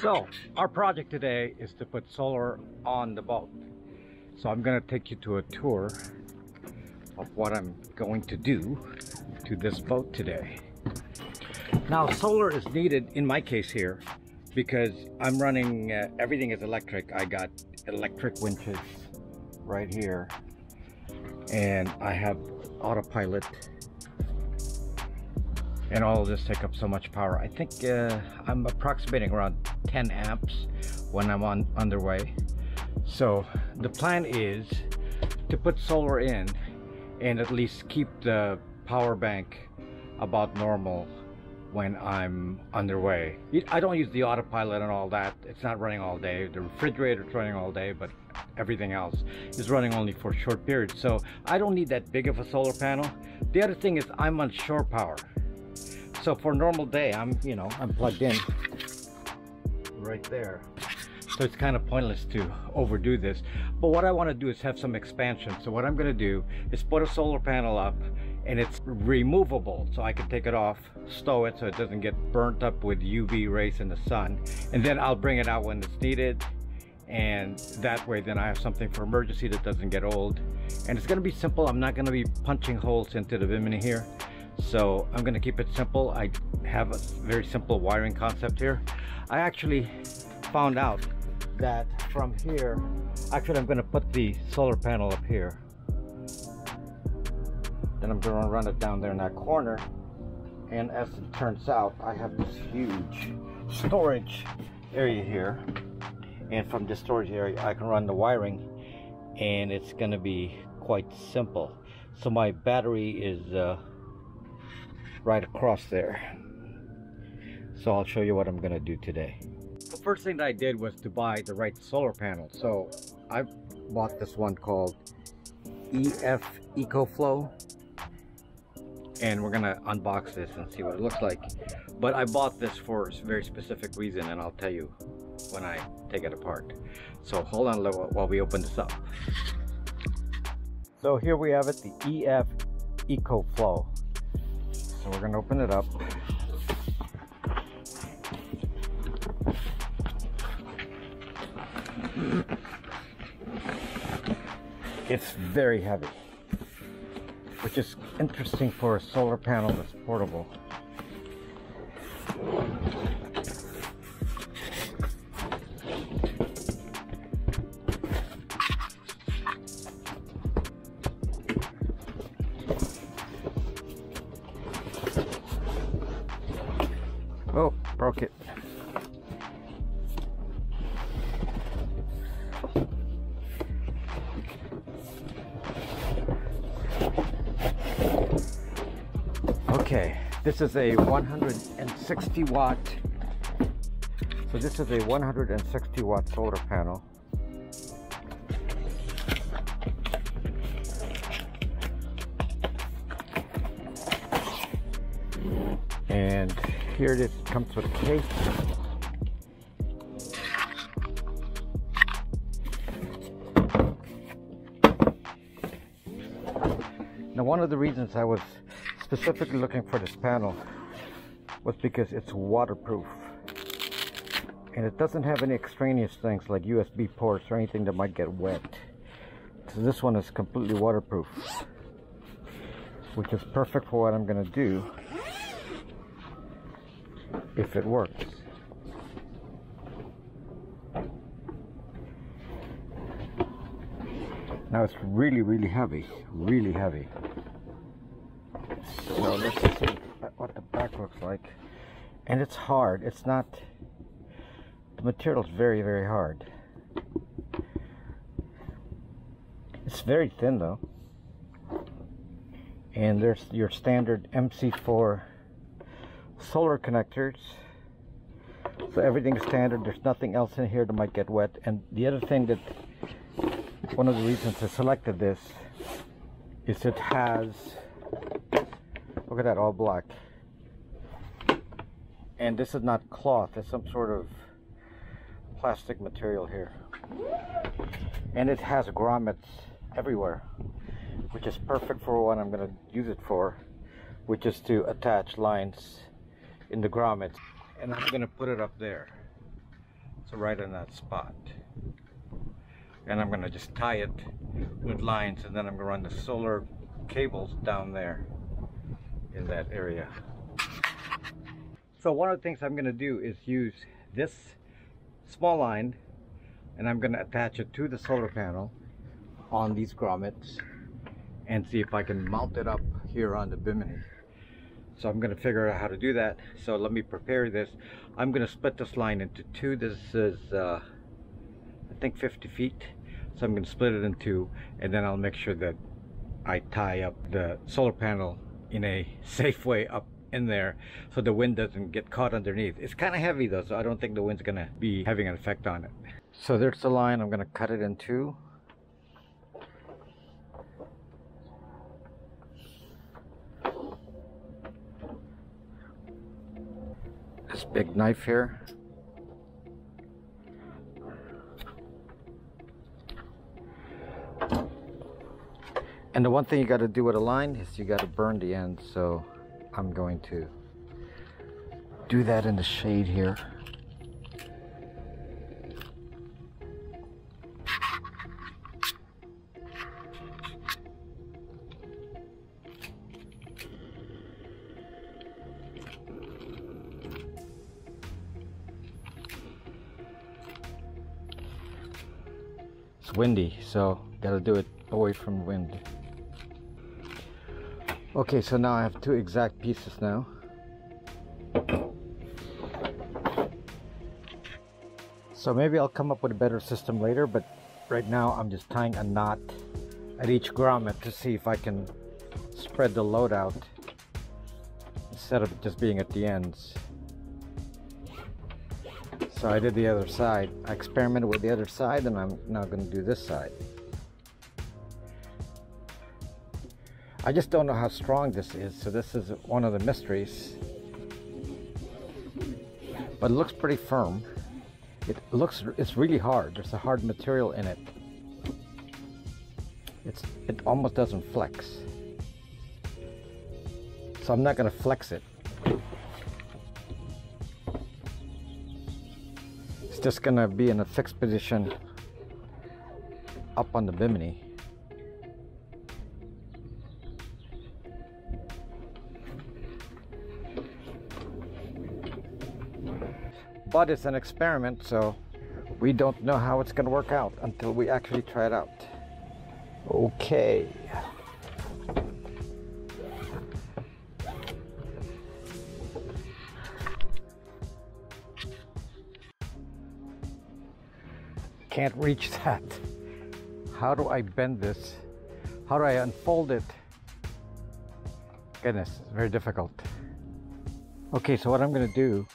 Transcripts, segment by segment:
So our project today is to put solar on the boat. So I'm going to take you to a tour of what I'm going to do to this boat today. Now solar is needed in my case here because I'm running, everything is electric. I got electric winches right here and I have autopilot, and all of this take up so much power. I think I'm approximating around 10 amps when I'm underway. So the plan is to put solar in and at least keep the power bank about normal when I'm underway. I don't use the autopilot and all that. It's not running all day. The refrigerator's running all day, but everything else is running only for a short period. So I don't need that big of a solar panel. The other thing is I'm on shore power. So for a normal day, I'm plugged in right there. So it's kind of pointless to overdo this. But what I want to do is have some expansion. So what I'm going to do is put a solar panel up, and it's removable. So I can take it off, stow it so it doesn't get burnt up with UV rays in the sun. And then I'll bring it out when it's needed. And that way then I have something for emergency that doesn't get old. And it's going to be simple. I'm not going to be punching holes into the bimini here. So I'm going to keep it simple. I have a very simple wiring concept here. I actually found out that from here, actually I'm going to put the solar panel up here. Then I'm going to run it down there in that corner. And as it turns out, I have this huge storage area here. And from this storage area, I can run the wiring. And it's going to be quite simple. So my battery is right across there. So I'll show you what I'm going to do today. The first thing that I did was to buy the right solar panel. So I bought this one called EF Ecoflow, and we're gonna unbox this and see what it looks like. But I bought this for a very specific reason, and I'll tell you when I take it apart. So hold on while we open this up. So here we have it, the EF Ecoflow. So we're gonna open it up. It's very heavy, which is interesting for a solar panel that's portable. Oh, broke it. Okay, this is a 160 watt. So this is a 160 watt solar panel. And here it is, it comes with a case. Now one of the reasons I was specifically looking for this panel was because it's waterproof. And it doesn't have any extraneous things like USB ports or anything that might get wet. So this one is completely waterproof, which is perfect for what I'm going to do if it works. Now it's really, really heavy, really heavy. So let's see what the back looks like. And it's hard. It's not, the material is very, very hard. It's very thin though. And there's your standard MC4 solar connectors. So everything's standard. There's nothing else in here that might get wet. And the other thing that, one of the reasons I selected this is it has, look at that, all black. And this is not cloth, it's some sort of plastic material here. And it has grommets everywhere, which is perfect for what I'm going to use it for, which is to attach lines in the grommets. And I'm going to put it up there. So right in that spot. And I'm gonna just tie it with lines, and then I'm gonna run the solar cables down there in that area. So one of the things I'm gonna do is use this small line, and I'm gonna attach it to the solar panel on these grommets and see if I can mount it up here on the bimini. So I'm gonna figure out how to do that. So let me prepare this. I'm gonna split this line into two. This is I think 50 feet. So I'm gonna split it in two, and then I'll make sure that I tie up the solar panel in a safe way up in there so the wind doesn't get caught underneath. It's kind of heavy though, so I don't think the wind's gonna be having an effect on it. So there's the line. I'm gonna cut it in two. This big knife here. And the one thing you got to do with a line is you got to burn the end, so I'm going to do that in the shade here. It's windy, so gotta do it away from wind. Okay, so now I have two exact pieces now. So maybe I'll come up with a better system later, but right now I'm just tying a knot at each grommet to see if I can spread the load out instead of just being at the ends. So I did the other side. I experimented with the other side, and I'm now going to do this side. I just don't know how strong this is, so this is one of the mysteries. But it looks pretty firm. It's really hard. There's a hard material in it. It almost doesn't flex. So I'm not going to flex it. It's just going to be in a fixed position up on the bimini. But it's an experiment, so we don't know how it's going to work out until we actually try it out. Okay. Can't reach that. How do I bend this? How do I unfold it? Goodness, it's very difficult. Okay, so what I'm going to do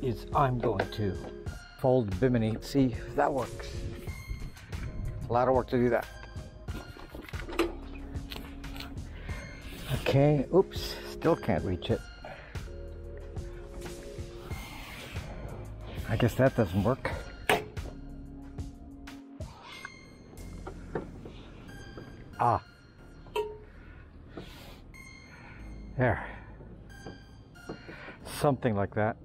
is I'm going to fold the bimini, see if that works. A lot of work to do that. Okay, oops, still can't reach it. I guess that doesn't work. Ah, there, something like that.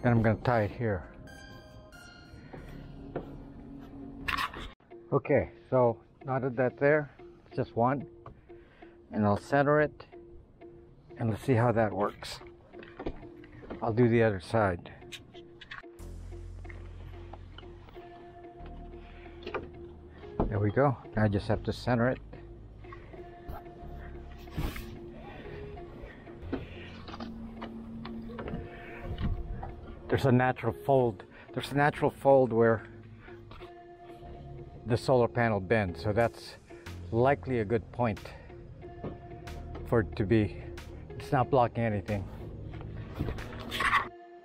And I'm going to tie it here. Okay, so now that that's there, it's just one, and I'll center it, and let's see how that works. I'll do the other side. There we go. I just have to center it. There's a natural fold. There's a natural fold where the solar panel bends, so that's likely a good point for it to be. It's not blocking anything.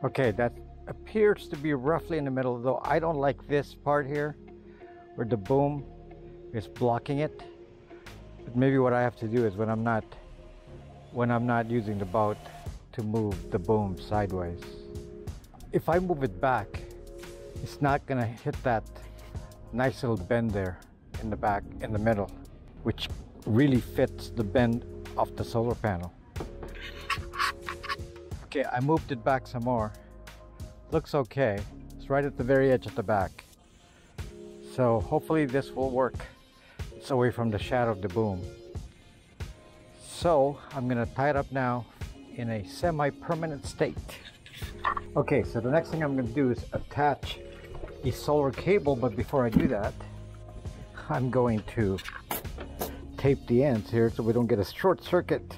Okay, that appears to be roughly in the middle, though I don't like this part here where the boom is blocking it. But maybe what I have to do is when I'm not using the boat, to move the boom sideways. If I move it back, it's not gonna hit that nice little bend there in the back, in the middle, which really fits the bend of the solar panel. Okay, I moved it back some more. Looks okay. It's right at the very edge at the back. So hopefully this will work. It's away from the shadow of the boom. So I'm gonna tie it up now in a semi-permanent state. Okay, so the next thing I'm gonna do is attach a solar cable, but before I do that, I'm going to tape the ends here so we don't get a short circuit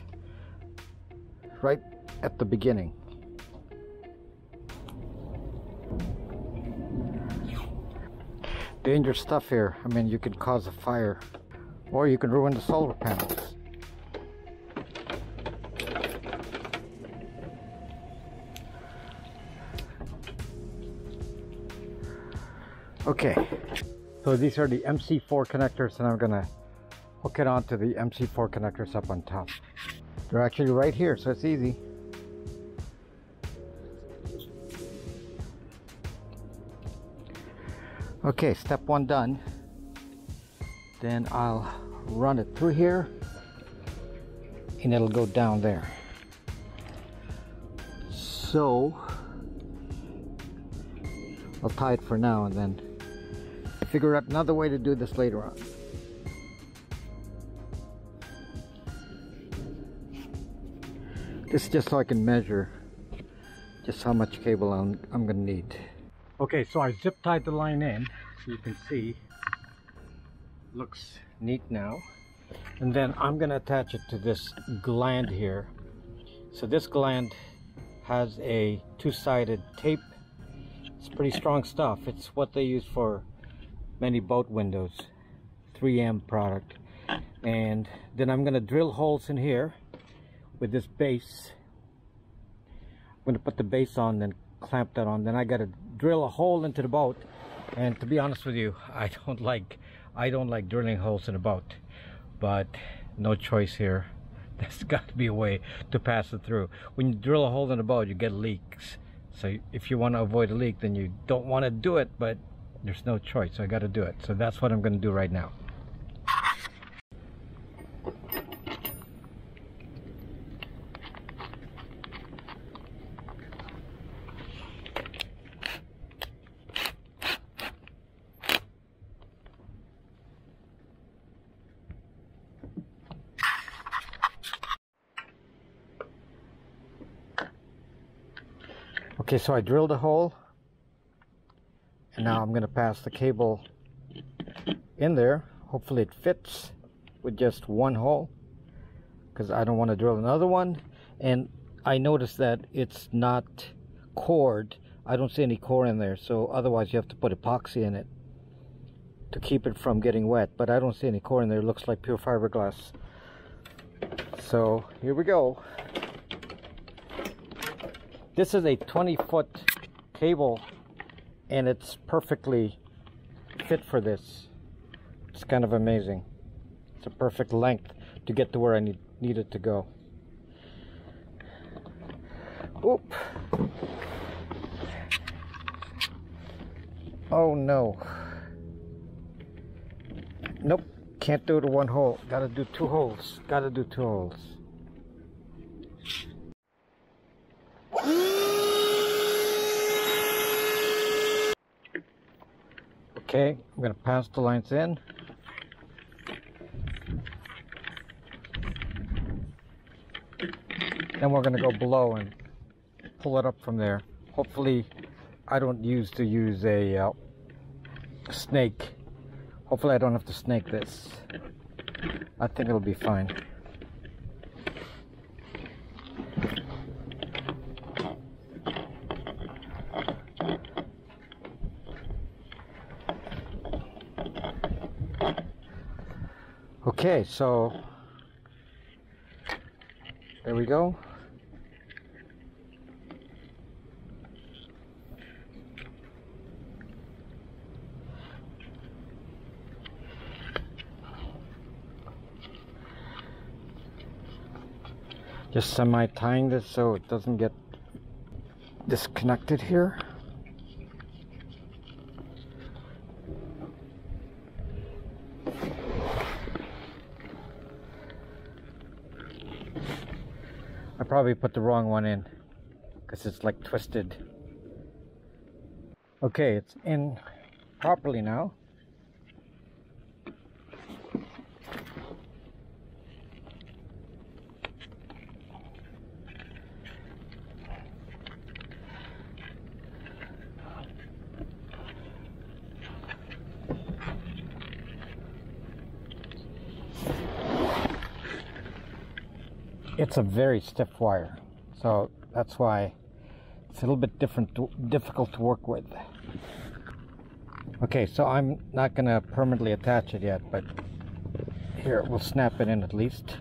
right at the beginning. Dangerous stuff here. I mean, you could cause a fire or you can ruin the solar panels. Okay, so these are the MC4 connectors, and I'm gonna hook it onto the MC4 connectors up on top. They're actually right here, so it's easy. Okay, step one done. Then I'll run it through here and it'll go down there. So I'll tie it for now and then figure out another way to do this later on. This is just so I can measure just how much cable I'm gonna need. Okay, so I zip tied the line in so you can see. Looks neat now. And then I'm gonna attach it to this gland here. So this gland has a two-sided tape. It's pretty strong stuff. It's what they use for many boat windows, 3M product. And then I'm gonna drill holes in here with this base. I'm gonna put the base on, then clamp that on. Then I gotta drill a hole into the boat. And to be honest with you, I don't like drilling holes in a boat, but no choice here. There's got to be a way to pass it through. When you drill a hole in a boat, you get leaks. So if you want to avoid a leak, then you don't want to do it, but there's no choice, so I got to do it. So that's what I'm going to do right now. Okay, so I drilled a hole and now I'm going to pass the cable in there. Hopefully it fits with just one hole because I don't want to drill another one. And I noticed that it's not cored. I don't see any core in there, so otherwise you have to put epoxy in it to keep it from getting wet, but I don't see any core in there. It looks like pure fiberglass. So here we go. This is a 20-foot cable and it's perfectly fit for this. It's kind of amazing. It's a perfect length to get to where I need it to go. Oop. Oh no. Nope, can't do it in one hole. Gotta do two holes. Gotta do two holes. Okay, I'm going to pass the lines in. Then we're going to go below and pull it up from there. Hopefully, I don't use a snake. Hopefully I don't have to snake this. I think it'll be fine. Okay, so there we go. Just semi-tying this so it doesn't get disconnected here. I probably put the wrong one in. because it's like twisted. Okay, it's in properly now. It's a very stiff wire, so that's why it's a little bit difficult to work with. Okay, so I'm not gonna permanently attach it yet, but here, we'll snap it in at least.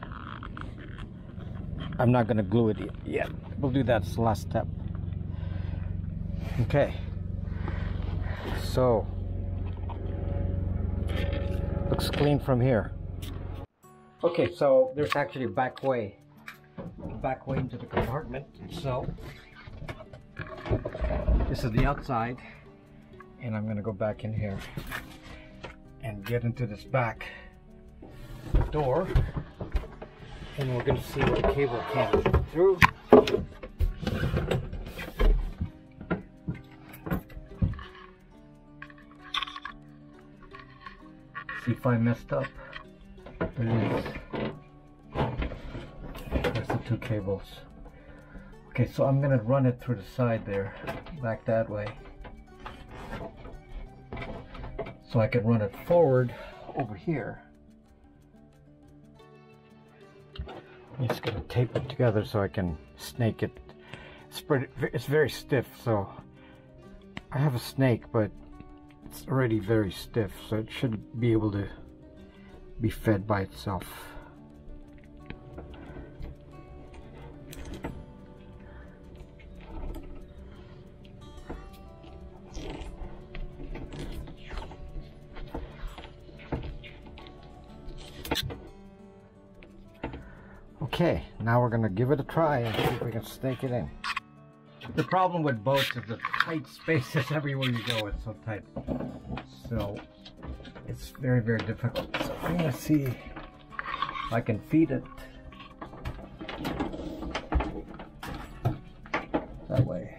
I'm not gonna glue it yet. We'll do that as the last step. Okay, so looks clean from here. Okay, so there's actually a back way into the compartment. So this is the outside, and I'm gonna go back in here and get into this back door, and we're gonna see what the cable can through. See if I messed up. There it is. There's the two cables. Okay, so I'm gonna run it through the side there, back that way, so I can run it forward over here. I'm just gonna tape it together so I can snake it. It's very stiff, so I have a snake, but it's already very stiff, so it should be able to be fed by itself. Okay, now we're gonna give it a try and see if we can snake it in. The problem with boats is the tight spaces everywhere you go. It's so tight, so it's very, very difficult. So I'm gonna see if I can feed it that way.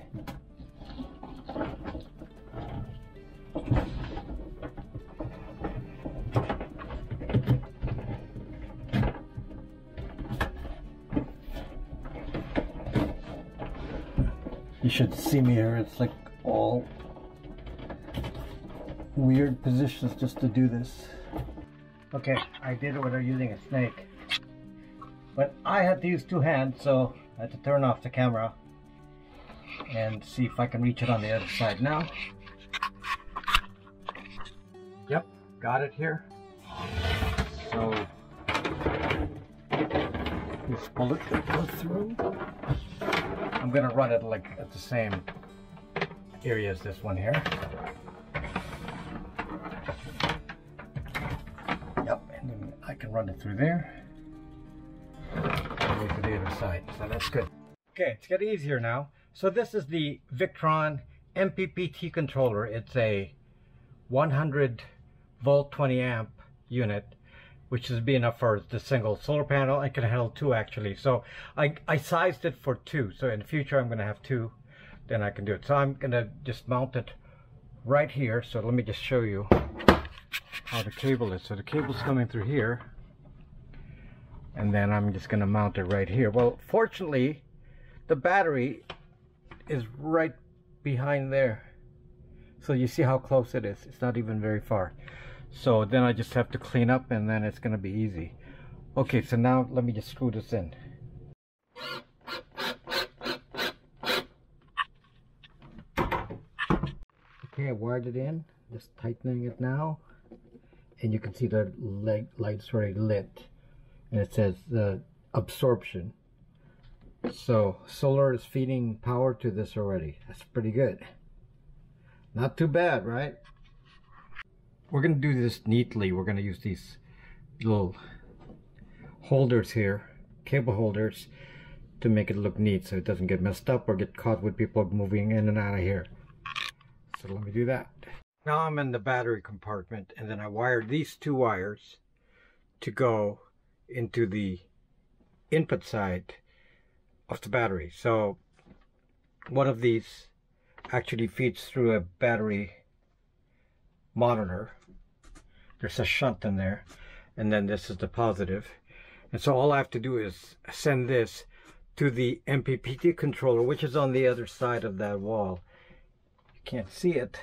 You should see me here. It's like all weird positions just to do this. Okay, I did it without using a snake, but I had to use two hands, so I had to turn off the camera and see if I can reach it on the other side now. Yep, got it here. So this bullet that goes through, I'm gonna run it like at the same area as this one here. Yep, and then I can run it through there and go to the other side, so that's good. Okay, it's getting easier now. So this is the Victron MPPT controller. It's a 100 volt 20 amp unit, which is big enough for the single solar panel. I can handle two actually. So I sized it for two. So in the future I'm gonna have two, then I can do it. So I'm gonna just mount it right here. So let me just show you how the cable is. So the cable's coming through here, and then I'm just gonna mount it right here. Well, fortunately, the battery is right behind there. So you see how close it is. It's not even very far. So then I just have to clean up, and then it's gonna be easy. Okay, so now let me just screw this in. Okay, I wired it in, just tightening it now, and you can see the light's already lit, and it says the absorption. So solar is feeding power to this already. That's pretty good. Not too bad, right? We're going to do this neatly. We're going to use these little holders here, cable holders, to make it look neat so it doesn't get messed up or get caught with people moving in and out of here. So let me do that. Now I'm in the battery compartment, and then I wired these two wires to go into the input side of the battery. So one of these actually feeds through a battery monitor. There's a shunt in there, and then this is the positive. And so all I have to do is send this to the MPPT controller, which is on the other side of that wall. You can't see it,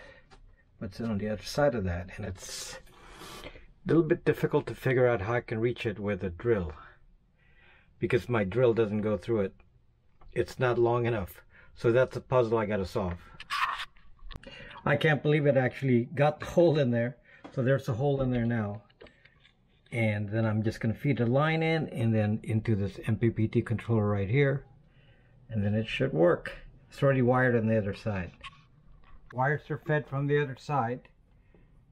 but it's on the other side of that, and it's a little bit difficult to figure out how I can reach it with a drill, because my drill doesn't go through it. It's not long enough. So that's a puzzle I gotta solve. I can't believe it actually got the hole in there. So there's a hole in there now. And then I'm just gonna feed a line in and then into this MPPT controller right here. And then it should work. It's already wired on the other side. Wires are fed from the other side.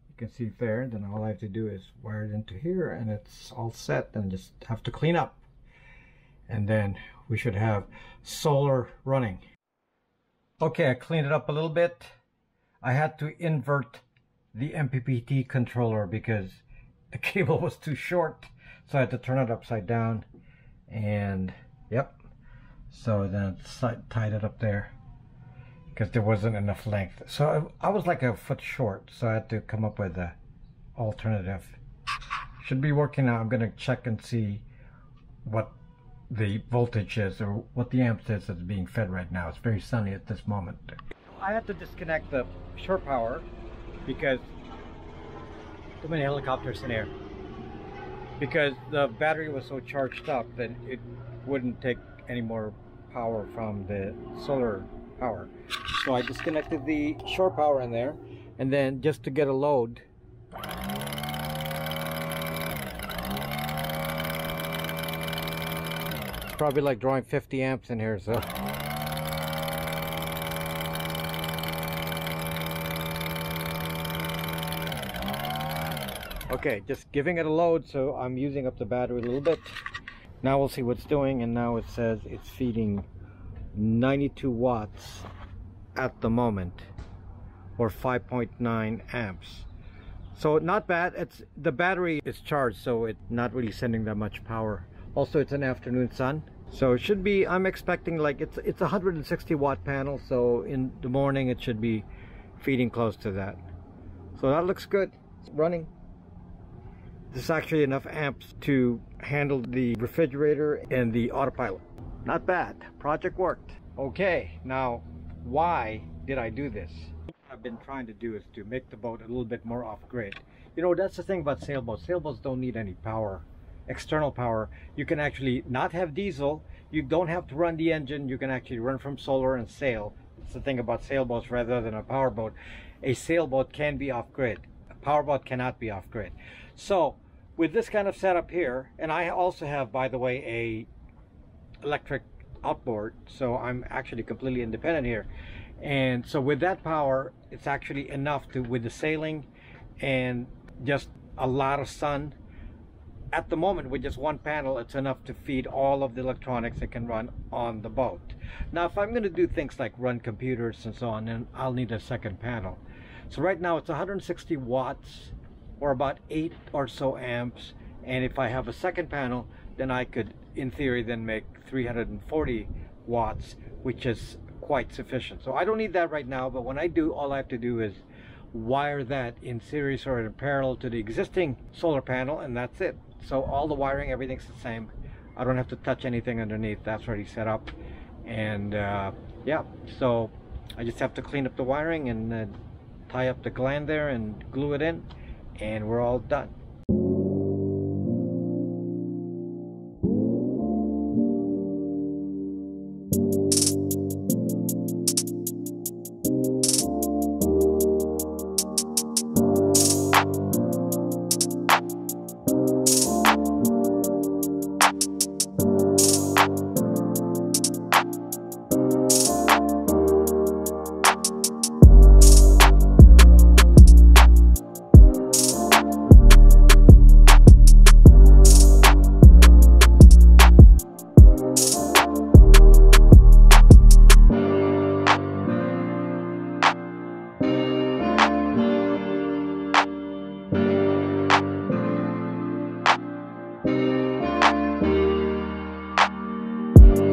You can see there. Then all I have to do is wire it into here and it's all set, and just have to clean up. And then we should have solar running. Okay, I cleaned it up a little bit. I had to invert the MPPT controller because the cable was too short, so I had to turn it upside down. And yep, so then I tied it up there because there wasn't enough length. So I was like a foot short, so I had to come up with an alternative. Should be working now. I'm gonna check and see what the voltage is, or what the amp is that's being fed right now. It's very sunny at this moment. I had to disconnect the shore power because too many helicopters in here, because the battery was so charged up that it wouldn't take any more power from the solar power. So I disconnected the shore power in there, and then just to get a load, probably like drawing 50 amps in here, so okay, just giving it a load, so I'm using up the battery a little bit. Now we'll see what's doing, and now it says it's feeding 92 watts at the moment, or 5.9 amps. So not bad. It's the battery is charged, so it's not really sending that much power. Also, it's an afternoon sun, so it should be, I'm expecting like it's a 160 watt panel, so in the morning it should be feeding close to that. So that looks good. It's running. This is actually enough amps to handle the refrigerator and the autopilot. Not bad. Project worked. Okay, now why did I do this? What I've been trying to do is to make the boat a little bit more off-grid. You know, that's the thing about sailboats. Sailboats don't need any power, external power. You can actually not have diesel. You don't have to run the engine. You can actually run from solar and sail. That's the thing about sailboats rather than a powerboat. A sailboat can be off-grid. A powerboat cannot be off-grid. So with this kind of setup here, and I also have, by the way, a electric outboard, so I'm actually completely independent here. And so with that power, it's actually enough to, with the sailing and just a lot of sun, at the moment with just one panel, it's enough to feed all of the electronics that can run on the boat. Now if I'm going to do things like run computers and so on, then I'll need a second panel. So right now it's 160 watts, or about 8 or so amps, and if I have a second panel, then I could in theory then make 340 watts, which is quite sufficient. So I don't need that right now, but when I do, all I have to do is wire that in series or in parallel to the existing solar panel, and that's it. So all the wiring, everything's the same. I don't have to touch anything underneath. That's already set up. And yeah, so I just have to clean up the wiring and tie up the gland there and glue it in, and we're all done.